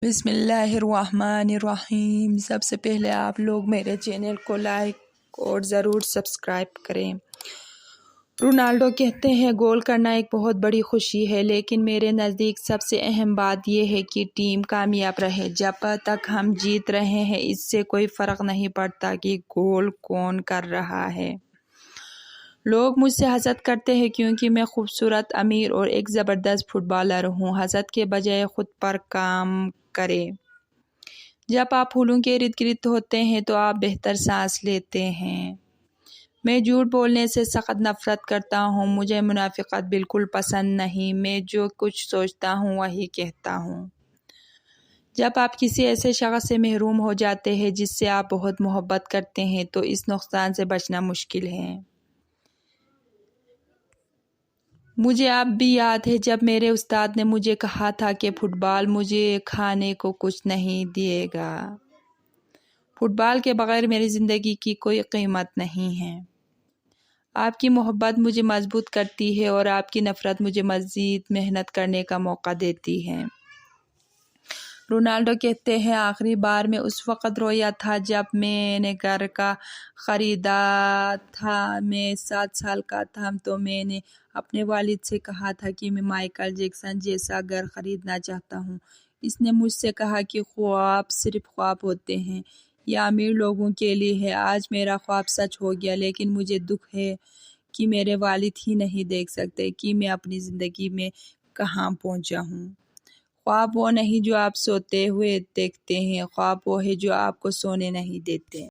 بسم اللہ الرحمن الرحیم۔ سب سے پہلے آپ لوگ میرے چینل کو لائک اور ضرور سبسکرائب کریں۔ رونالڈو کہتے ہیں گول کرنا ایک بہت بڑی خوشی ہے، لیکن میرے نزدیک سب سے اہم بات یہ ہے کہ ٹیم کامیاب رہے۔ جب تک ہم جیت رہے ہیں اس سے کوئی فرق نہیں پڑتا کہ گول کون کر رہا ہے۔ لوگ مجھ سے حسد کرتے ہیں کیونکہ میں خوبصورت، امیر اور ایک زبردست فٹ بالر ہوں۔ حسد کے بجائے خود پر کام کریں۔ جب آپ پھولوں کے ارد گرد ہوتے ہیں تو آپ بہتر سانس لیتے ہیں۔ میں جھوٹ بولنے سے سخت نفرت کرتا ہوں۔ مجھے منافقت بالکل پسند نہیں۔ میں جو کچھ سوچتا ہوں وہی کہتا ہوں۔ جب آپ کسی ایسے شخص سے محروم ہو جاتے ہیں جس سے آپ بہت محبت کرتے ہیں تو اس نقصان سے بچنا مشکل ہے۔ مجھے اب بھی یاد ہے جب میرے استاد نے مجھے کہا تھا کہ فٹ بال مجھے کھانے کو کچھ نہیں دے گا۔ فٹ بال کے بغیر میری زندگی کی کوئی قیمت نہیں ہے۔ آپ کی محبت مجھے مضبوط کرتی ہے اور آپ کی نفرت مجھے مزید محنت کرنے کا موقع دیتی ہے۔ رونالڈو کہتے ہیں آخری بار میں اس وقت رویا تھا جب میں نے گھر کا خریدا تھا۔ میں 7 سال کا تھا تو میں نے اپنے والد سے کہا تھا کہ میں مائیکل جیکسن جیسا گھر خریدنا چاہتا ہوں۔ اس نے مجھ سے کہا کہ خواب صرف خواب ہوتے ہیں، یہ امیر لوگوں کے لیے ہے۔ آج میرا خواب سچ ہو گیا، لیکن مجھے دکھ ہے کہ میرے والد ہی نہیں دیکھ سکتے کہ میں اپنی زندگی میں کہاں پہنچا ہوں۔ خواب وہ نہیں جو آپ سوتے ہوئے دیکھتے ہیں، خواب وہ ہے جو آپ کو سونے نہیں دیتے۔